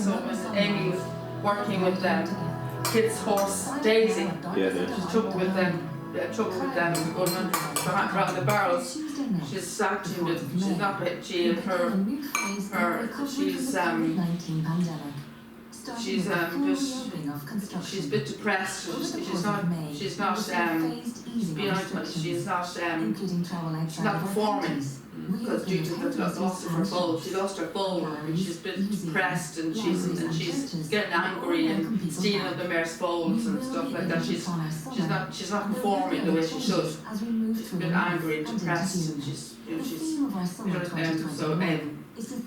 episode when Amy was working with kids' horse Daisy. She's trouble with them. Going around the barrels. She's actually she's not she's a bit depressed. She's not performing because due to the loss of her foal, she lost her foal and she's a bit depressed and she's getting angry and stealing of the mare's foals and stuff like that. She's not performing the way she should. She's a bit angry and depressed and she's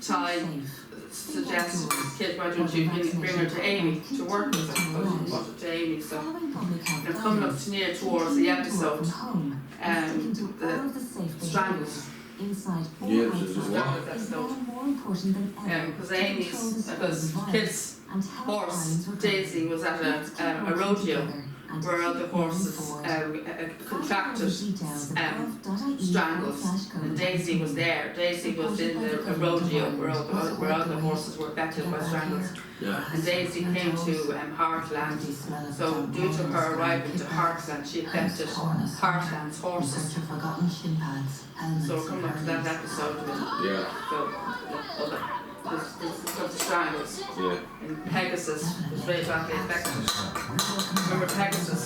Ty suggests kids, why don't you bring her to Amy to work with her? So she brought her to Amy. So I'm coming up to near towards the episode, the strangles. Because kids' horse Daisy was at a rodeo where other horses contracted strangles, and Daisy was there. Daisy was in the rodeo where other horses were affected by strangles. And Daisy came to Heartland. So due to her arriving to Heartland, she affected Heartland's horses. So we're coming up to that episode of the strangles. And Pegasus was very badly affected. Remember Pegasus?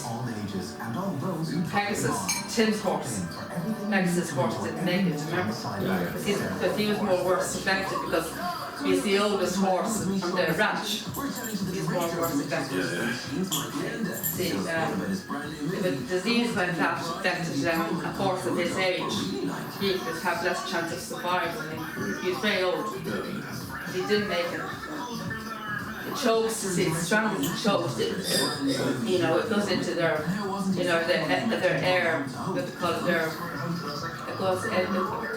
Tim's horse. Pegasus' horse didn't make it, remember? But he was more worse affected because he's the oldest horse on the ranch. He's more worse affected. See, if a disease like that affected a horse of his age, he would have less chance of survival. He was very old. He didn't make it. It chokes, see, the strangles chokes. It goes into their, their air. What they call it, it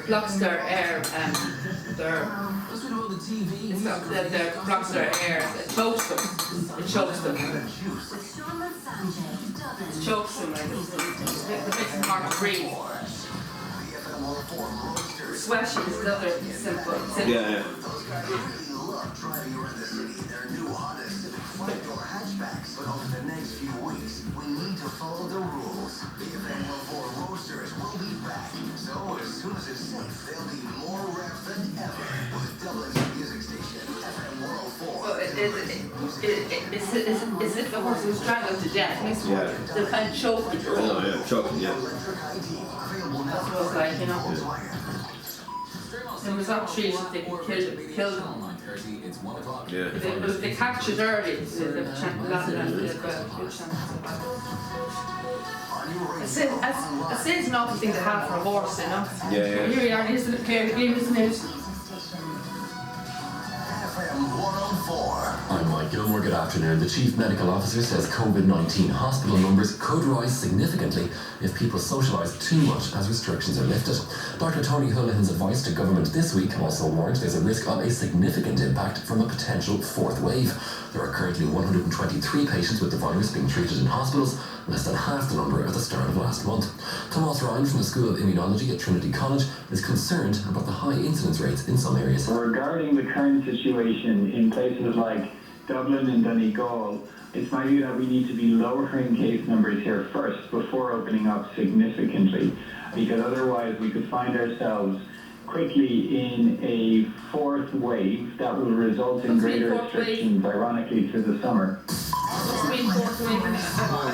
blocks their air and blocks their air. It chokes them. It chokes them. It chokes them like it makes them hard to breathe. Sweating is another symptom. Yeah. Driving around the city, their new hottest five-door hatchbacks. But over the next few weeks, we need to follow the rules. The FM 104 Roasters will be back. So as soon as it's safe, there'll be more reps than ever with Dublin's music station, FM 104. Is it the horse who's strangled to death? The kind of choking. Choking, That's what it's like, It was not treated, they could kill them. If they captured early, I say it's an awful thing to have for a horse, Here we are, here's the clear game, isn't it? I'm Mike Gilmore, good afternoon. The Chief Medical Officer says COVID-19 hospital numbers could rise significantly if people socialise too much as restrictions are lifted. Dr. Tony Holohan's advice to government this week also warned there's a risk of a significant impact from a potential fourth wave. There are currently 123 patients with the virus being treated in hospitals, less than half the number at the start of last month. Thomas Ryan from the School of Immunology at Trinity College is concerned about the high incidence rates in some areas. Regarding the current situation in places like Dublin and Donegal, it's my view that we need to be lowering case numbers here first before opening up significantly, because otherwise we could find ourselves quickly in a fourth wave that will result in greater restrictions, ironically, through the summer.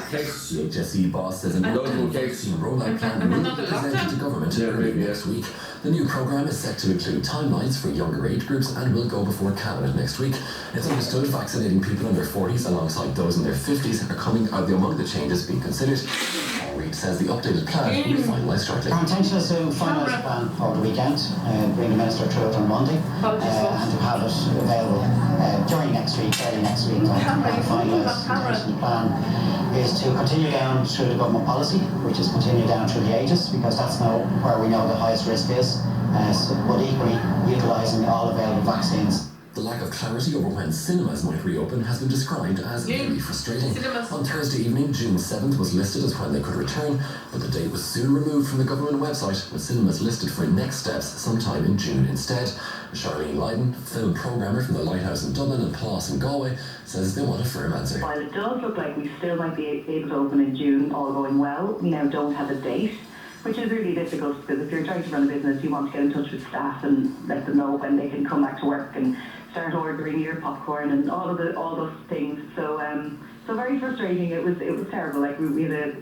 CHSE boss says a global vaccine rollout plan will be presented to government early next week. The new programme is set to include timelines for younger age groups and will go before Cabinet next week. It's understood vaccinating people in their 40s alongside those in their 50s are among the changes being considered. Reid says the updated plan will be finalised shortly. Our intention is to finalise the plan over the weekend, bring the Minister through it on Monday, and to have it available during next week, early next week, and finalise the plan is to continue down through the government policy, which is continue down through the ages, because that's now where we know the highest risk is, but equally utilising all available vaccines. The lack of clarity over when cinemas might reopen has been described as very frustrating. On Thursday evening, June 7th was listed as when they could return, but the date was soon removed from the government website, with cinemas listed for next steps sometime in June instead. Charlene Lydon, film programmer from the Lighthouse in Dublin and Plas in Galway, says they want a firm answer. While it does look like we still might be able to open in June, all going well, we now don't have a date, which is really difficult because if you're trying to run a business, you want to get in touch with staff and let them know when they can come back to work and start ordering your popcorn and all those things. So very frustrating. It was terrible. Like we had a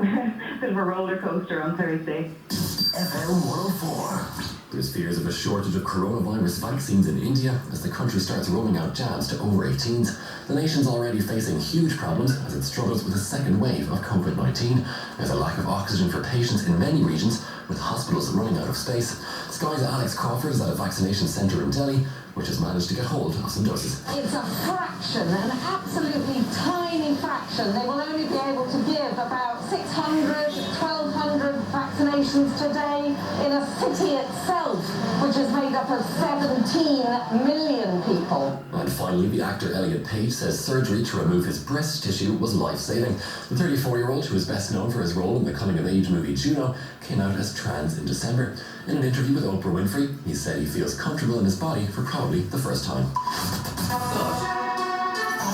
bit of a roller coaster on Thursday. FM 104. There's fears of a shortage of coronavirus vaccines in India as the country starts rolling out jabs to over 18s. The nation's already facing huge problems as it struggles with a second wave of COVID-19. There's a lack of oxygen for patients in many regions, with hospitals running out of space. Sky's Alex Crawford is at a vaccination centre in Delhi, which has managed to get hold of some doses. It's a fraction, an absolutely tiny fraction. They will only be able to give about 600, 1,200 vaccinations today in a city itself, which is made up of 17 million people. And finally, the actor Elliot Page says surgery to remove his breast tissue was life-saving. The 34-year-old, who is best known for his role in the coming-of-age movie Juno, came out as trans in December. In an interview with Oprah Winfrey, he said he feels comfortable in his body for probably the first time.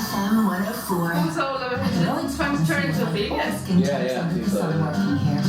FM 104. It's time to turn into a vegan. Working here,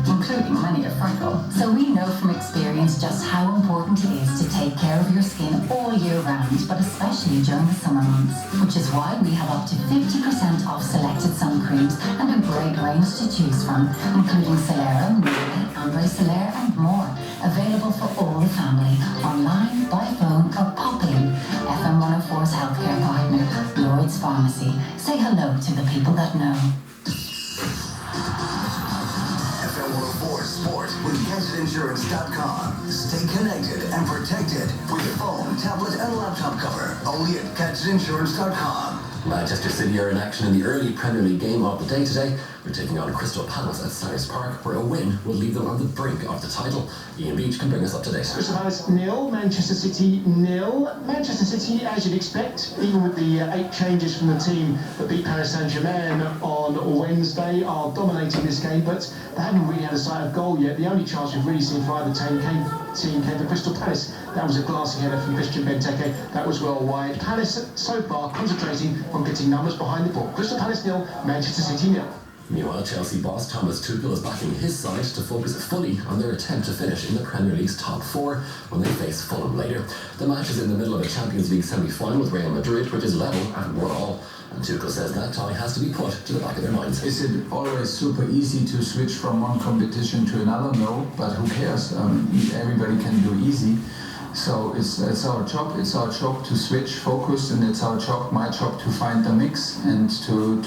including many at Franco. So we know from experience just how important it is to take care of your skin all year round, but especially during the summer months, which is why we have up to 50% off selected sun creams and a great range to choose from, including Solera, Nuri, Andre Soler and more. Available for all the family, online, by phone or pop in. FM 104's healthcare partner, Lloyd's Pharmacy. Say hello to the people that know. FM 104 Sport with GadgetInsurance.com. Stay connected and protected with your phone, tablet and laptop cover. Only at GadgetInsurance.com. Manchester City are in action in the early Premier League game of the day today. They're taking on Crystal Palace at Selhurst Park, where a win will leave them on the brink of the title. Ian Beach can bring us up to date. Crystal Palace 0, Manchester City 0. Manchester City, as you'd expect, even with the 8 changes from the team that beat Paris Saint-Germain on Wednesday, are dominating this game, but they haven't really had a sight of goal yet. The only chance we've really seen for either team came to Crystal Palace. That was a glassy header from Christian Benteke. That was well wide. Palace, so far, concentrating on getting numbers behind the ball. Crystal Palace 0, Manchester City 0. Meanwhile, Chelsea boss Thomas Tuchel is backing his side to focus fully on their attempt to finish in the Premier League's top 4 when they face Fulham later. The match is in the middle of a Champions League semi-final with Real Madrid, which is level at 1-1. And Tuchel says that tie has to be put to the back of their minds. Is it always super easy to switch from one competition to another? No, but who cares? Everybody can do easy. So it's our job. It's our job to switch focus, and it's our job, my job, to find the mix and to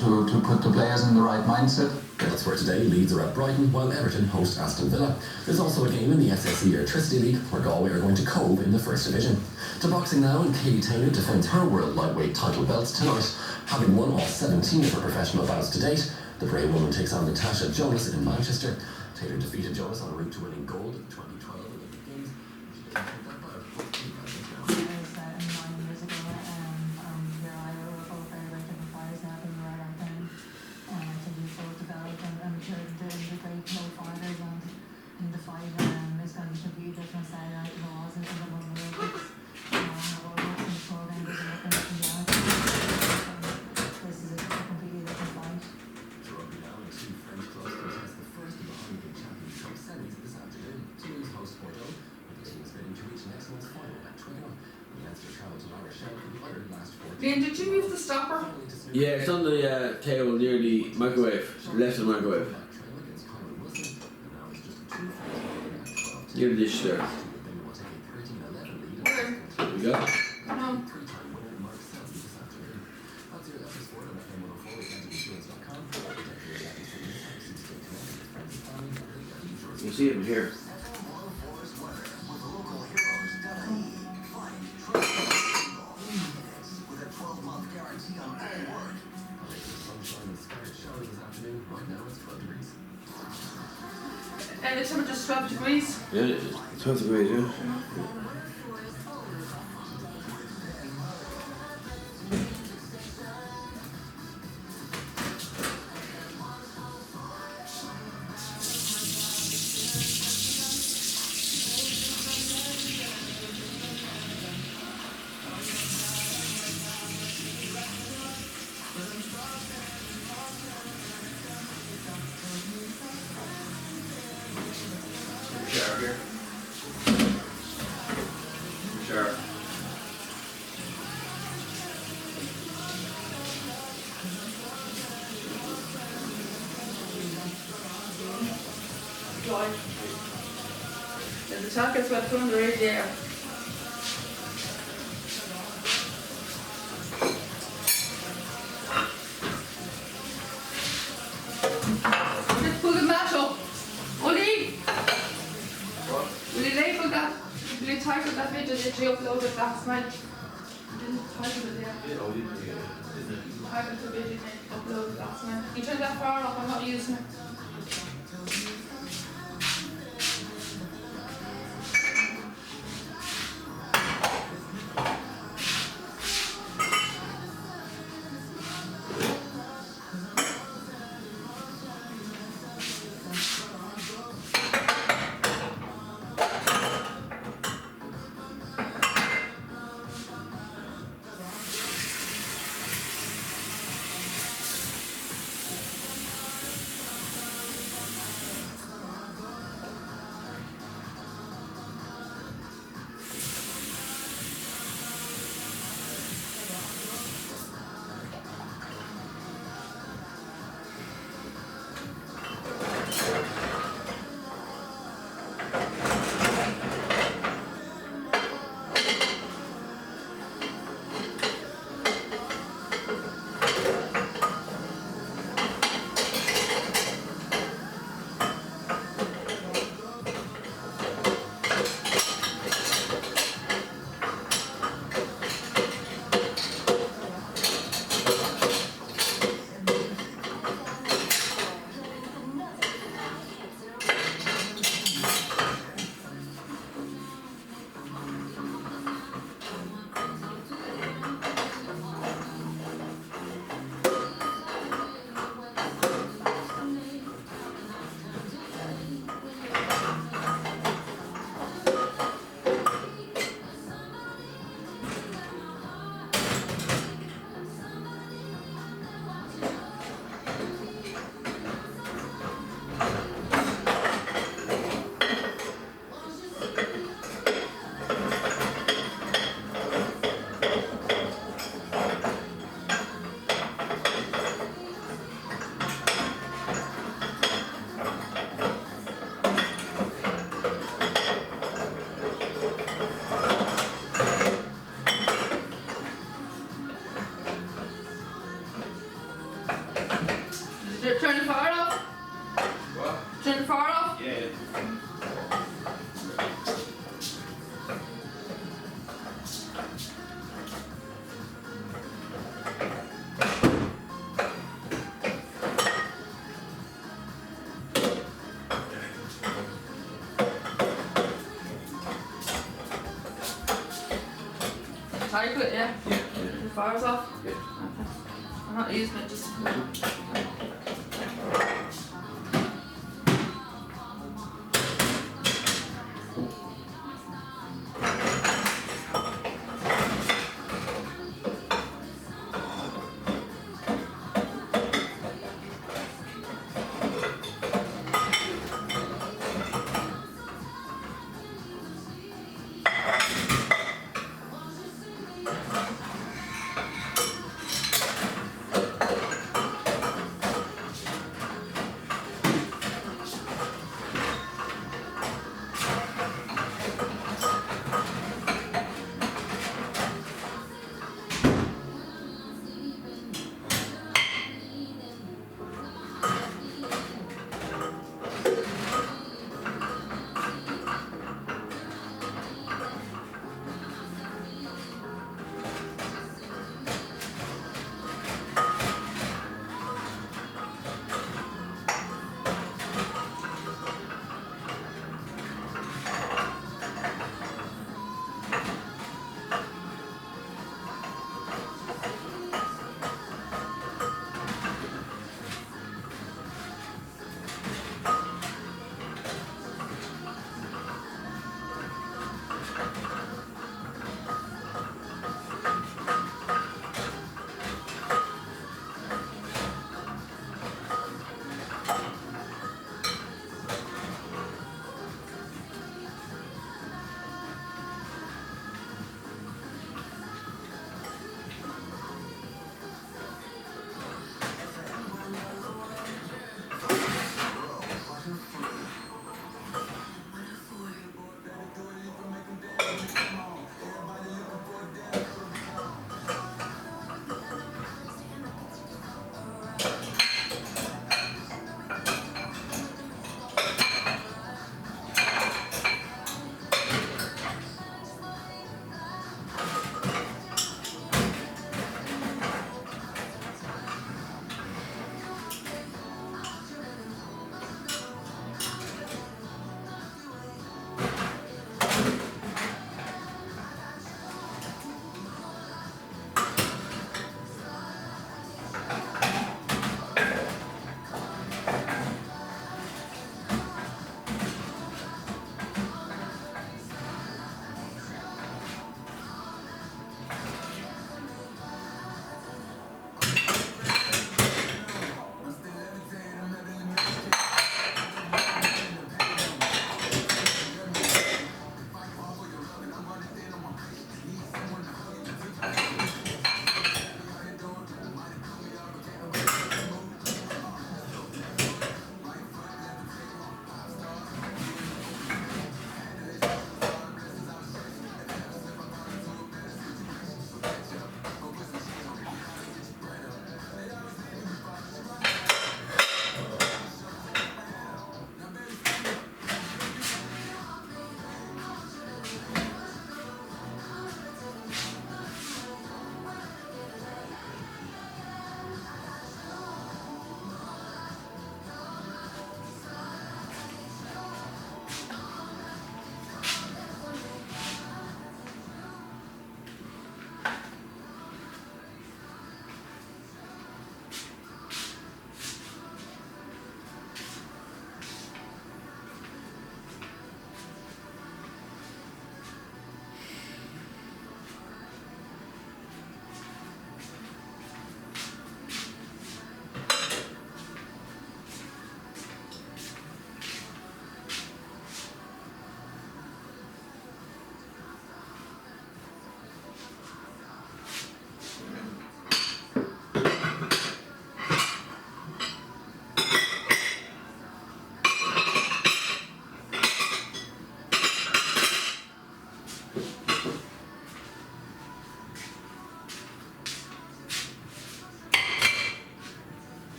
put the players in the right mindset. That's for today. Leeds are at Brighton, while Everton host Aston Villa. There's also a game in the SSE Electricity League, where Galway are going to Cove in the First Division. To boxing now, and Katie Taylor defends her world lightweight title belts tonight. Having won all 17 of her professional bouts to date, the brave woman takes on Natasha Jonas in Manchester. Taylor defeated Jonas en route to winning gold in 2012 Olympic Games. She doesn't take that bout. Ian, did you use the stopper? Yeah, it's on the table near the microwave, left of the microwave. Near the dish there. There we go. No. You see it from here. And it's just 12 degrees. Yeah, 12 degrees, yeah. boy. The chocolates went under his ear. Just pull the mat up. Ollie! Will you label that? Will you title that video that you uploaded last night? You didn't title it yet. Title the video that you uploaded last night. You turn that far off, I'm not using it. Turn the fire off. What? Turn the fire off. Yeah. Tight it, yeah? Yeah. The fire's off? Yeah. Okay. I'm not using it, just...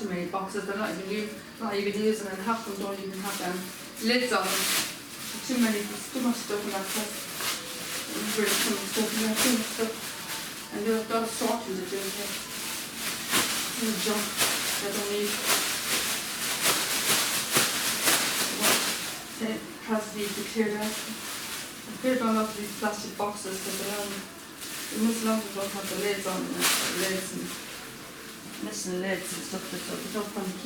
Too many boxes, they're not even using, and half of them don't even have lids on them. Too many, there's too much stuff in that place. There's really too much stuff in there, too much stuff. And there's got a sorting to do here. Too much junk that I don't need. It has to be cleared out. I've cleared on lots of these plastic boxes because the most of them don't have the lids on them, lids and missing lids and stuff like that. They don't want to keep